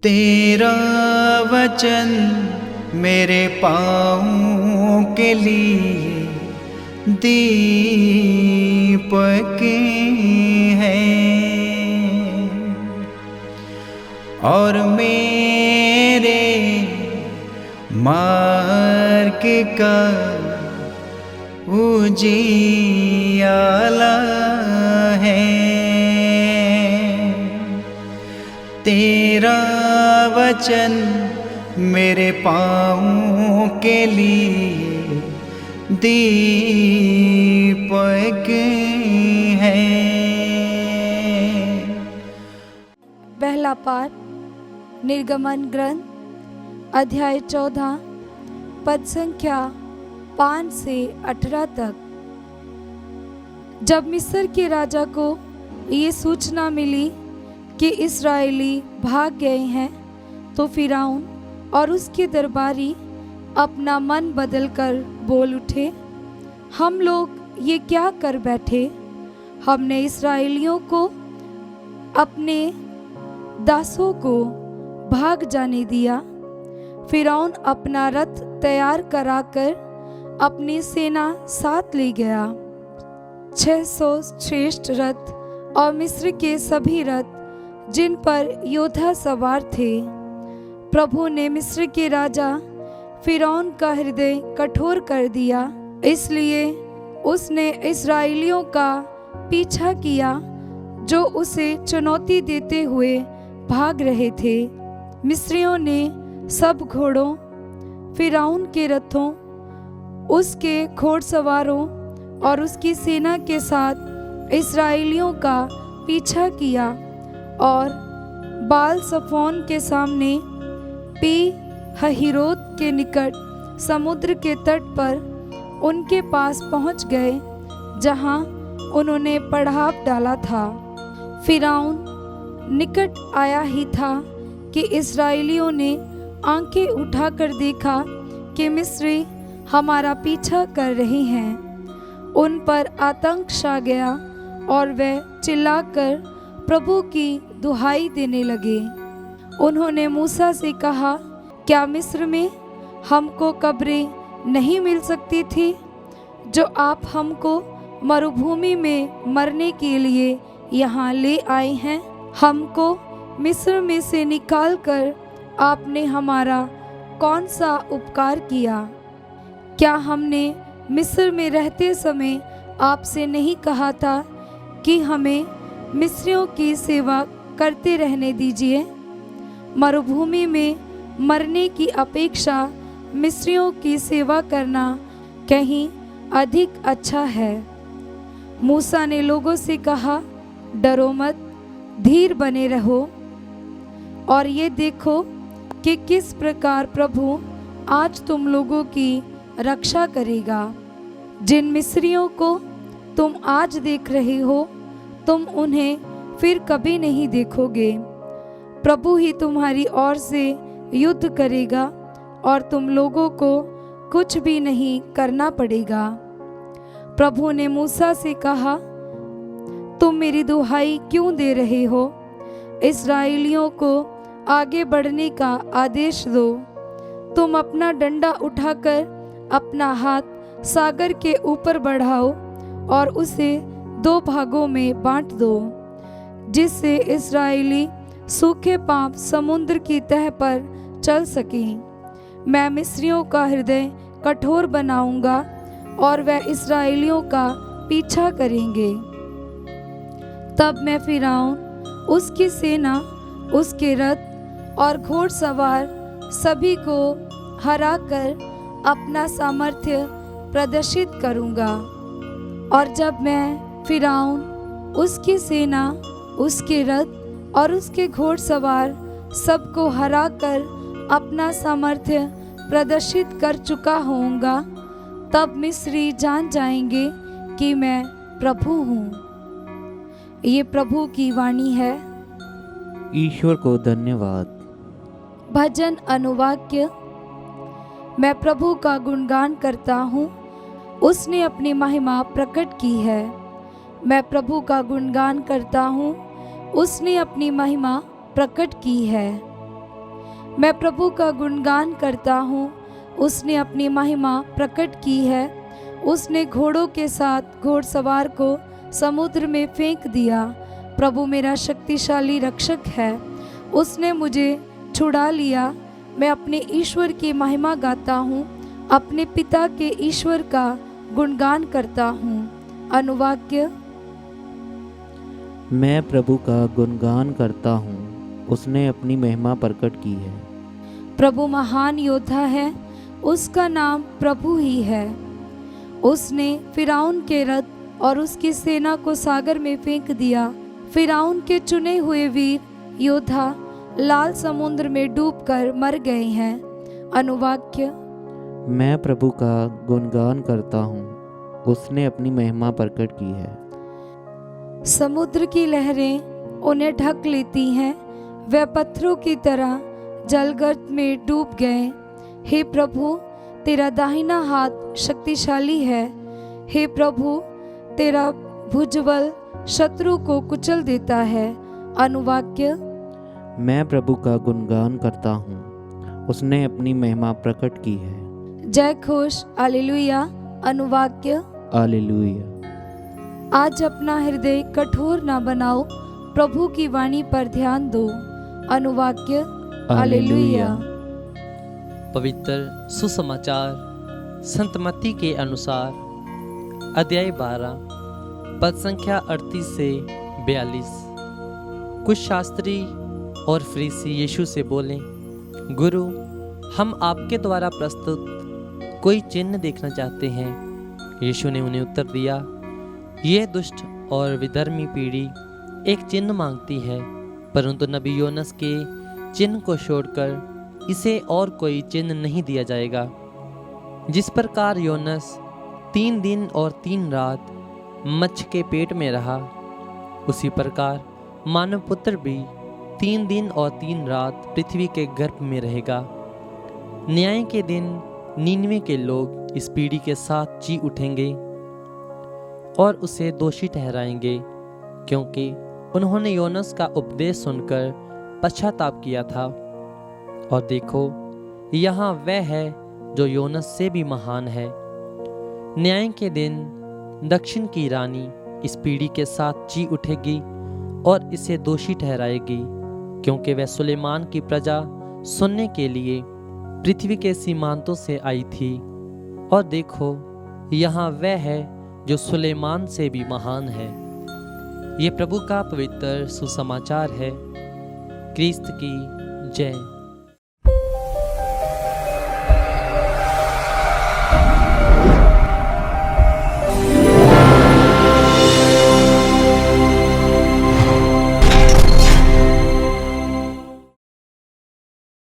तेरा वचन मेरे पाँवों के लिए दीपक है और मेरे मार्ग का उजियाला है। तेरा वचन मेरे पाँवों के लिए दीपक है। पहला पाठ निर्गमन ग्रंथ अध्याय 14 पद संख्या 5 से 18 तक। जब मिस्र के राजा को ये सूचना मिली कि इस्राएली भाग गए हैं, तो फिरौन और उसके दरबारी अपना मन बदलकर बोल उठे, हम लोग ये क्या कर बैठे? हमने इस्राएलियों को अपने दासों को भाग जाने दिया। फिरौन अपना रथ तैयार कराकर अपनी सेना साथ ले गया। 600 श्रेष्ठ रथ और मिस्र के सभी रथ जिन पर योद्धा सवार थे। प्रभु ने मिस्र के राजा फिरौन का हृदय कठोर कर दिया, इसलिए उसने इस्राएलियों का पीछा किया जो उसे चुनौती देते हुए भाग रहे थे। मिस्रियों ने सब घोड़ों, फिरौन के रथों, उसके घोड़सवारों और उसकी सेना के साथ इस्राएलियों का पीछा किया और बाल सफोन के सामने पी हहीरोत के निकट समुद्र के तट पर उनके पास पहुंच गए, जहां उन्होंने पड़ाव डाला था। फिरौन निकट आया ही था कि इस्राएलियों ने आंखें उठाकर देखा कि मिस्री हमारा पीछा कर रहे हैं। उन पर आतंक छा गया और वे चिल्लाकर प्रभु की दुहाई देने लगे। उन्होंने मूसा से कहा, क्या मिस्र में हमको कब्रें नहीं मिल सकती थी, जो आप हमको मरुभूमि में मरने के लिए यहाँ ले आए हैं? हमको मिस्र में से निकालकर आपने हमारा कौन सा उपकार किया? क्या हमने मिस्र में रहते समय आपसे नहीं कहा था कि हमें मिस्रियों की सेवा करते रहने दीजिए? मरुभूमि में मरने की अपेक्षा मिस्रियों की सेवा करना कहीं अधिक अच्छा है। मूसा ने लोगों से कहा, डरो मत, धीर बने रहो और ये देखो कि किस प्रकार प्रभु आज तुम लोगों की रक्षा करेगा। जिन मिस्रियों को तुम आज देख रहे हो, तुम उन्हें फिर कभी नहीं देखोगे। प्रभु ही तुम्हारी ओर से युद्ध करेगा और तुम लोगों को कुछ भी नहीं करना पड़ेगा। प्रभु ने मूसा से कहा, तुम मेरी दुहाई क्यों दे रहे हो? इस्राएलियों को आगे बढ़ने का आदेश दो। तुम अपना डंडा उठाकर अपना हाथ सागर के ऊपर बढ़ाओ और उसे 2 भागों में बांट दो, जिससे इस्राएली सूखे पांव समुद्र की तह पर चल सकें। मैं मिस्रियों का हृदय कठोर बनाऊंगा और वह इस्राएलियों का पीछा करेंगे। तब मैं फिरौन, उसकी सेना, उसके रथ और घोड़सवार सभी को हराकर अपना सामर्थ्य प्रदर्शित करूंगा। और जब मैं फिरौन, उसकी सेना, उसके रथ और उसके घोड़सवार सबको हराकर अपना सामर्थ्य प्रदर्शित कर चुका होऊंगा, तब मिस्री जान जाएंगे कि मैं प्रभु हूँ। ये प्रभु की वाणी है। ईश्वर को धन्यवाद। भजन अनुवाक्य। मैं प्रभु का गुणगान करता हूँ, उसने अपनी महिमा प्रकट की है। मैं प्रभु का गुणगान करता हूँ, उसने अपनी महिमा प्रकट की है। मैं प्रभु का गुणगान करता हूँ। उसने अपनी महिमा प्रकट की है। उसने घोड़ों के साथ घोड़सवार को समुद्र में फेंक दिया। प्रभु मेरा शक्तिशाली रक्षक है। उसने मुझे छुड़ा लिया। मैं अपने ईश्वर की महिमा गाता हूँ, अपने पिता के ईश्वर का गुणगान करता हूँ। अनुवाक्य। मैं प्रभु का गुणगान करता हूँ, उसने अपनी महिमा प्रकट की है। प्रभु महान योद्धा है, उसका नाम प्रभु ही है। उसने फिरौन के रथ और उसकी सेना को सागर में फेंक दिया। फिरौन के चुने हुए वीर योद्धा लाल समुद्र में डूबकर मर गए हैं। अनुवाक्य। मैं प्रभु का गुणगान करता हूँ, उसने अपनी महिमा प्रकट की है। समुद्र की लहरें उन्हें ढक लेती हैं। वे पत्थरों की तरह जलगर्त में डूब गए। हे प्रभु, तेरा दाहिना हाथ शक्तिशाली है। हे प्रभु, तेरा भुजबल शत्रु को कुचल देता है। अनुवाक्य। मैं प्रभु का गुणगान करता हूँ, उसने अपनी महिमा प्रकट की है। जय घोष हालेलुया। अनुवाक्य। हालेलुया। आज अपना हृदय कठोर ना बनाओ, प्रभु की वाणी पर ध्यान दो। अनुवाक्य। हालेलुया। पवित्र सुसमाचार संत मत्ती के अनुसार अध्याय 12 पद संख्या 38 से 42। कुछ शास्त्री और फरीसी यीशु से बोले, गुरु, हम आपके द्वारा प्रस्तुत कोई चिन्ह देखना चाहते हैं। यीशु ने उन्हें उत्तर दिया, यह दुष्ट और विधर्मी पीढ़ी एक चिन्ह मांगती है, परंतु नबी योनस के चिन्ह को छोड़कर इसे और कोई चिन्ह नहीं दिया जाएगा। जिस प्रकार योनस 3 दिन और 3 रात मच्छ के पेट में रहा, उसी प्रकार मानव पुत्र भी 3 दिन और 3 रात पृथ्वी के गर्भ में रहेगा। न्याय के दिन नीनवे के लोग इस पीढ़ी के साथ जी उठेंगे और उसे दोषी ठहराएंगे, क्योंकि उन्होंने योनस का उपदेश सुनकर पश्चाताप किया था। और देखो, यहाँ वह है जो योनस से भी महान है। न्याय के दिन दक्षिण की रानी इस पीढ़ी के साथ जी उठेगी और इसे दोषी ठहराएगी, क्योंकि वह सुलेमान की प्रजा सुनने के लिए पृथ्वी के सीमांतों से आई थी। और देखो, यहाँ वह है जो सुलेमान से भी महान है। ये प्रभु का पवित्र सुसमाचार है। क्रिस्त की जय।